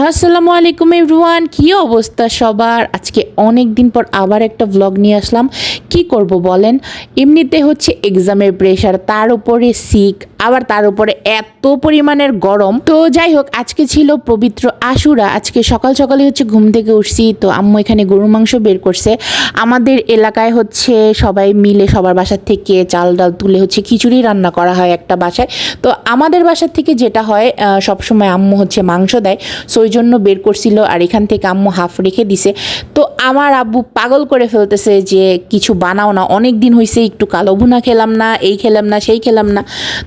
আসসালামু আলাইকুম এভরিওয়ান, কি অবস্থা সবার? আজকে অনেক দিন পর আবার একটা ব্লগ নিয়ে আসলাম। কি করব বলেন, এমনিতে হচ্ছে এক্সামের প্রেশার, তার উপরে সিক, আবার তার উপরে এত পরিমাণের গরম। তো যাই হোক, আজকে ছিল পবিত্র আশুরা। আজকে সকাল সকালে হচ্ছে ঘুম থেকে উঠছি, তো আম্মু এখানে গরুর মাংস বের করছে। আমাদের এলাকায় হচ্ছে সবাই মিলে সবার বাসার থেকে চাল ডাল তুলে হচ্ছে খিচুড়ি রান্না করা হয় একটা বাসায়। তো আমাদের বাসার থেকে যেটা হয়, সবসময় আম্মু হচ্ছে মাংস দেয়, সো ওই জন্য বের করছিল। আর এখান থেকে আম্মু হাফ রেখে দিছে। তো আমার আব্বু পাগল করে ফেলতেছে যে কিছু বানাও না, অনেক দিন হয়েছে একটু কালো ভুনা খেলাম না, এই খেলাম না, সেই খেলাম না।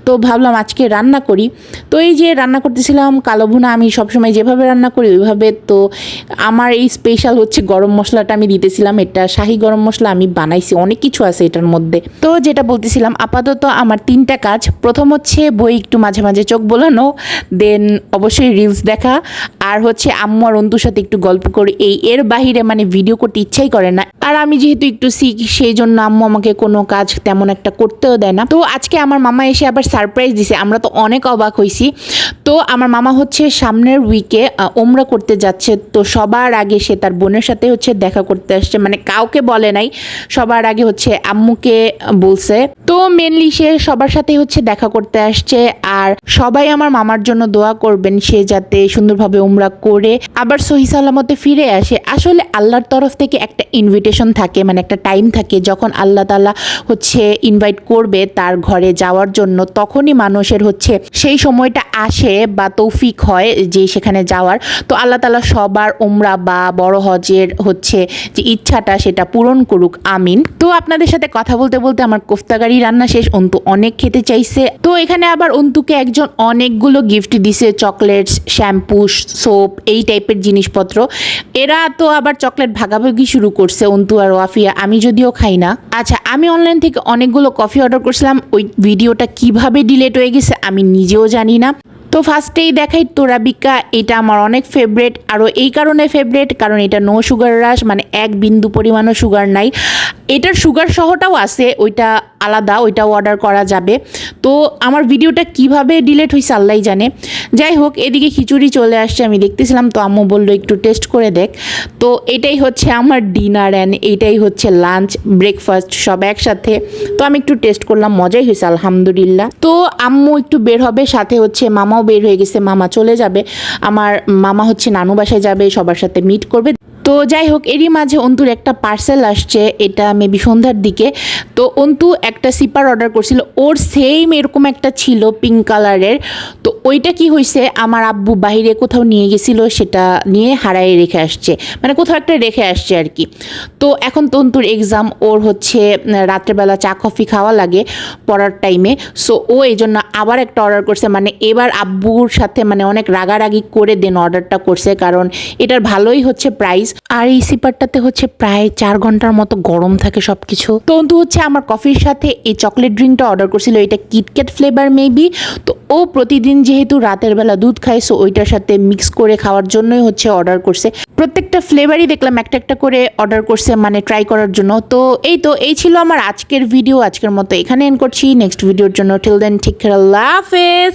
তো ভাবলাম আজকে রান্না করি। তো এই যে রান্না করতেছিলাম কালো ভুনা, আমি সবসময় যেভাবে রান্না করি ওইভাবে। তো আমার এই স্পেশাল হচ্ছে গরম মশলাটা আমি দিতেছিলাম, এটা শাহি গরম মশলা আমি বানাইছি, অনেক কিছু আছে এটার মধ্যে। তো যেটা বলতেছিলাম, আপাতত আমার 3টা কাজ। প্রথম হচ্ছে বই একটু মাঝে মাঝে চোখ বোলানো, দেন অবশ্যই রিলস দেখা, আর হচ্ছে আম্মু আর অন্তুর সাথে একটু গল্প করি। এর বাহিরে মানে ভিডিও করতে ইচ্ছাই করে না। আর আমি যেহেতু একটু শিখ, সেই জন্য আম্মু আমাকে কোনো কাজ তেমন একটা করতেও দেয় না। তো আজকে আমার মামা এসে আবার সারপ্রাইজ দিছে, আমরা তো অনেক অবাক হয়েছি। তো আমার মামা হচ্ছে সামনের উইকে ওমরা করতে যাচ্ছে। তো সবার আগে সে তার বোনের সাথে হচ্ছে দেখা করতে আসছে, মানে কাউকে বলে নাই, সবার আগে হচ্ছে আম্মুকে বলছে। তো মেনলি সে সবার সাথে হচ্ছে দেখা করতে আসছে। আর সবাই আমার মামার জন্য দোয়া করবেন, সে যাতে সুন্দরভাবে উমরা করে আবার সহি সালামতে ফিরে আসে। আসলে আল্লাহর তরফ থেকে একটা ইনভিটেশন থাকে, মানে একটা টাইম থাকে যখন আল্লাহ তাআলা হচ্ছে ইনভাইট করবে তার ঘরে যাওয়ার জন্য, তখনই মানুষের হচ্ছে সেই সময়টা আসে বা তৌফিক হয় যে সেখানে যাওয়ার। তো আল্লাহ তাআলা সবার উমরা বা বড় হজের হচ্ছে যে ইচ্ছাটা সেটা পূরণ করুক, আমিন। তো আপনাদের সাথে কথা বলতে বলতে আমার কোফতাগাড়ি রান্না শেষ, অন্তু অনেক খেতে চাইছে। তো এখানে আবার অন্তুকে একজন অনেকগুলো গিফট দিছে, চকলেটস, শ্যাম্পু, সোপ, এই টাইপের জিনিসপত্র। এরা তো আবার চকলেট ভাগাভাগি শুরু করছে, অন্তু আর ওয়াফিয়া। আমি যদিও খাই না। আচ্ছা, আমি অনলাইন থেকে অনেকগুলো কফি অর্ডার করছিলাম, ওই ভিডিওটা কিভাবে ডিলেট হয়ে গেছে আমি নিজেও জানি না। তো ফার্স্টেই দেখাই তোরাবিকা, এটা আমার অনেক ফেভারেট। আরও এই কারণে ফেভারেট কারণ এটা নো সুগার রাশ, মানে এক বিন্দু পরিমাণও সুগার নাই। এটার সুগার সহটাও আছে, ওইটা আলাদা, ওইটাও অর্ডার করা যাবে। তো আমার ভিডিওটা কিভাবে ডিলেট হয়েছে আল্লাহই জানে। যাই হোক, এদিকে খিচুড়ি চলে আসছে, আমি দেখতেছিলাম, তো আম্মু বললো একটু টেস্ট করে দেখ। তো এটাই হচ্ছে আমার ডিনার অ্যান্ড এইটাই হচ্ছে লাঞ্চ, ব্রেকফাস্ট সব একসাথে। তো আমি একটু টেস্ট করলাম, মজাই হয়েছে আলহামদুলিল্লাহ। তো আম্মু একটু বের হবে, সাথে হচ্ছে মামাও বের হয়ে গেছে, মামা চলে যাবে। আমার মামা হচ্ছে নানু বাসায় যাবে, সবার সাথে মিট করবে। তো যাই হোক, এরই মাঝে অন্তুর একটা পার্সেল আসছে, এটা মেবি সন্ধ্যার দিকে। তো অন্তু একটা সিপার অর্ডার করছিল, ওর সেম এরকম একটা ছিল পিঙ্ক কালারের। তো ওইটা কি হয়েছে, আমার আব্বু বাইরে কোথাও নিয়ে গেছিল, সেটা নিয়ে হারাই রেখে আসছে, মানে কোথাও একটা রেখে আসছে আর কি। তো এখন তো অন্তুর এক্সাম, ওর হচ্ছে রাত্রেবেলা চা কফি খাওয়া লাগে পড়ার টাইমে। সো ও এই জন্য আবার একটা অর্ডার করছে, মানে এবার আব্বুর সাথে মানে অনেক রাগারাগি করে দেন অর্ডারটা করছে, কারণ এটার ভালোই হচ্ছে প্রাইস। আর এই সিপারটাতে হচ্ছে প্রায় 4 ঘন্টার মতো গরম থাকে সব কিছু। তো অন্তু হচ্ছে আমার কফির সাথে এই চকলেট ড্রিঙ্কটা অর্ডার করছিল, এটা কিটক্যাট ফ্লেভার মেবি। তো ও প্রতিদিন যেহেতু রাতের বেলা দুধ খায়, সো ওইটার সাথে মিক্স করে খাওয়ার জন্যই হচ্ছে অর্ডার করছে। প্রত্যেকটা ফ্লেভারই দেখলাম একটা একটা করে অর্ডার করছে, মানে ট্রাই করার জন্য। তো এই ছিল আমার আজকের ভিডিও। আজকের মতো এখানে এন্ড করছি, নেক্সট ভিডিওর জন্য টিল দেন টেক কেয়ার, আল্লাহ হাফেজ।